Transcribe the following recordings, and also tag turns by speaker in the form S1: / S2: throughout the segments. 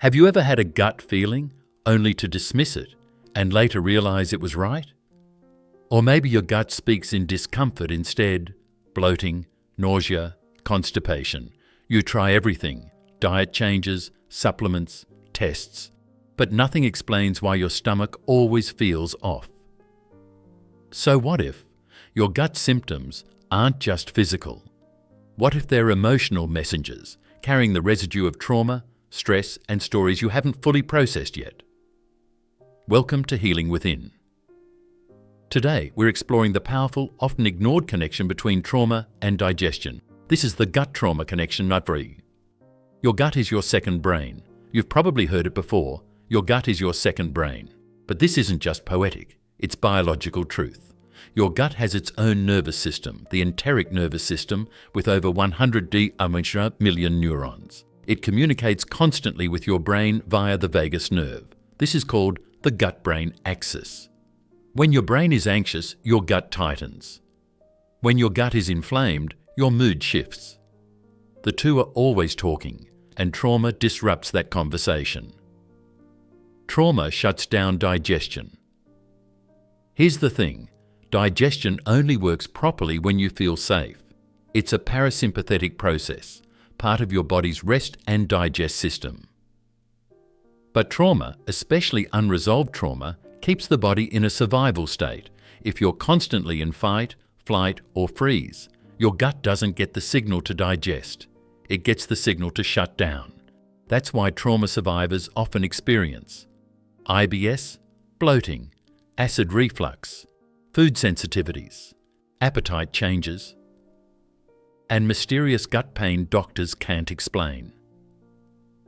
S1: Have you ever had a gut feeling only to dismiss it and later realize it was right? Or maybe your gut speaks in discomfort instead, bloating, nausea, constipation. You try everything, diet changes, supplements, tests, but nothing explains why your stomach always feels off. So what if your gut symptoms aren't just physical? What if they're emotional messengers carrying the residue of trauma, stress, and stories you haven't fully processed yet? Welcome to Healing Within. Today, we're exploring the powerful, often ignored connection between trauma and digestion. This is the gut trauma connection, not free. Your gut is your second brain. You've probably heard it before. Your gut is your second brain. But this isn't just poetic. It's biological truth. Your gut has its own nervous system, the enteric nervous system, with over 100 million neurons. It communicates constantly with your brain via the vagus nerve. This is called the gut-brain axis. When your brain is anxious, your gut tightens. When your gut is inflamed, your mood shifts. The two are always talking, and trauma disrupts that conversation. Trauma shuts down digestion. Here's the thing, digestion only works properly when you feel safe. It's a parasympathetic process, part of your body's rest and digest system. But trauma, especially unresolved trauma, keeps the body in a survival state. If you're constantly in fight, flight, or freeze, your gut doesn't get the signal to digest. It gets the signal to shut down. That's why trauma survivors often experience IBS, bloating, acid reflux, food sensitivities, appetite changes, and mysterious gut pain doctors can't explain.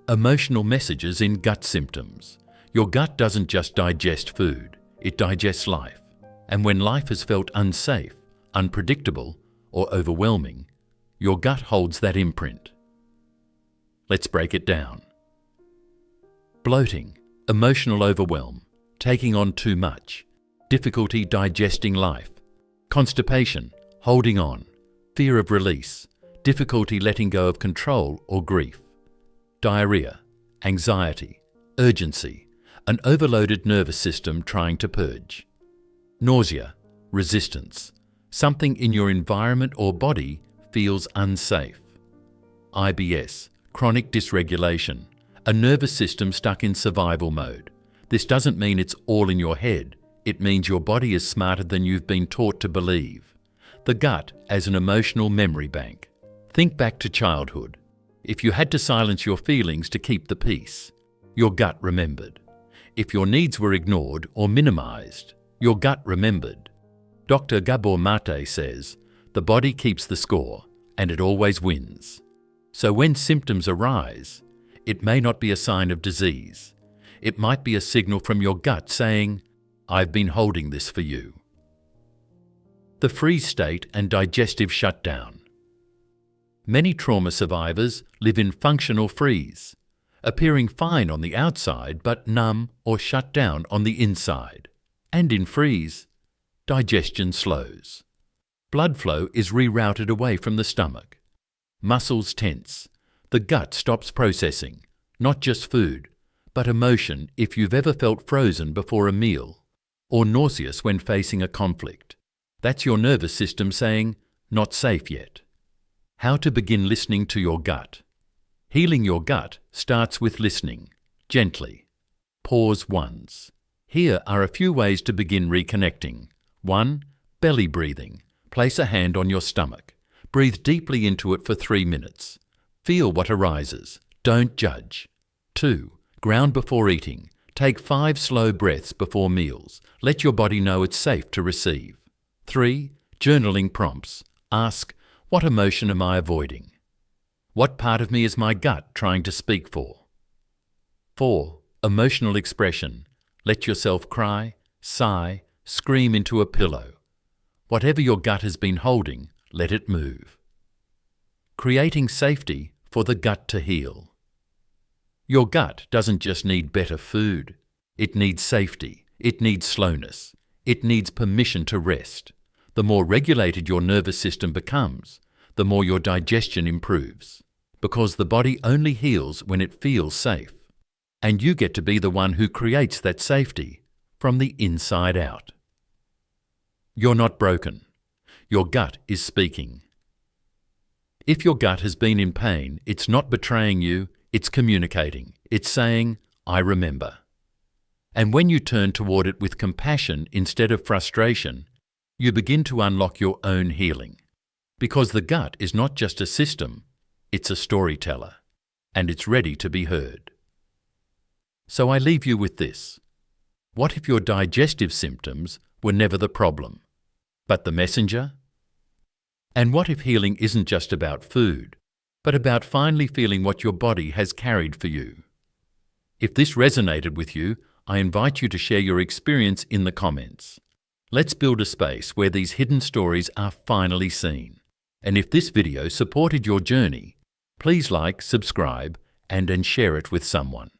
S1: Emotional messages in gut symptoms. Your gut doesn't just digest food, it digests life. And when life has felt unsafe, unpredictable, or overwhelming, your gut holds that imprint. Let's break it down. Bloating, emotional overwhelm, taking on too much, difficulty digesting life, constipation, holding on, fear of release, difficulty letting go of control or grief, diarrhea, anxiety, urgency, an overloaded nervous system trying to purge, nausea, resistance, something in your environment or body feels unsafe, IBS, chronic dysregulation, a nervous system stuck in survival mode. This doesn't mean it's all in your head. It means your body is smarter than you've been taught to believe. The gut as an emotional memory bank. Think back to childhood. If you had to silence your feelings to keep the peace, your gut remembered. If your needs were ignored or minimized, your gut remembered. Dr. Gabor Mate says, the body keeps the score, and it always wins. So when symptoms arise, it may not be a sign of disease. It might be a signal from your gut saying, I've been holding this for you. The freeze state and digestive shutdown. Many trauma survivors live in functional freeze, appearing fine on the outside but numb or shut down on the inside. And in freeze, digestion slows. Blood flow is rerouted away from the stomach. Muscles tense. The gut stops processing, not just food, but emotion if you've ever felt frozen before a meal, or nauseous when facing a conflict. That's your nervous system saying, not safe yet. How to begin listening to your gut. Healing your gut starts with listening, gently. Pause once. Here are a few ways to begin reconnecting. 1. Belly breathing. Place a hand on your stomach. Breathe deeply into it for 3 minutes. Feel what arises. Don't judge. 2. Ground before eating. Take 5 slow breaths before meals. Let your body know it's safe to receive. 3. Journaling prompts. Ask, what emotion am I avoiding? What part of me is my gut trying to speak for? 4. Emotional expression. Let yourself cry, sigh, scream into a pillow. Whatever your gut has been holding, let it move. Creating safety for the gut to heal. Your gut doesn't just need better food. It needs safety. It needs slowness. It needs permission to rest. The more regulated your nervous system becomes, the more your digestion improves. Because the body only heals when it feels safe. And you get to be the one who creates that safety from the inside out. You're not broken. Your gut is speaking. If your gut has been in pain, it's not betraying you, it's communicating. It's saying, I remember. And when you turn toward it with compassion instead of frustration, you begin to unlock your own healing. Because the gut is not just a system, it's a storyteller, and it's ready to be heard. So I leave you with this. What if your digestive symptoms were never the problem, but the messenger? And what if healing isn't just about food, but about finally feeling what your body has carried for you? If this resonated with you, I invite you to share your experience in the comments. Let's build a space where these hidden stories are finally seen. And if this video supported your journey, please like, subscribe, and share it with someone.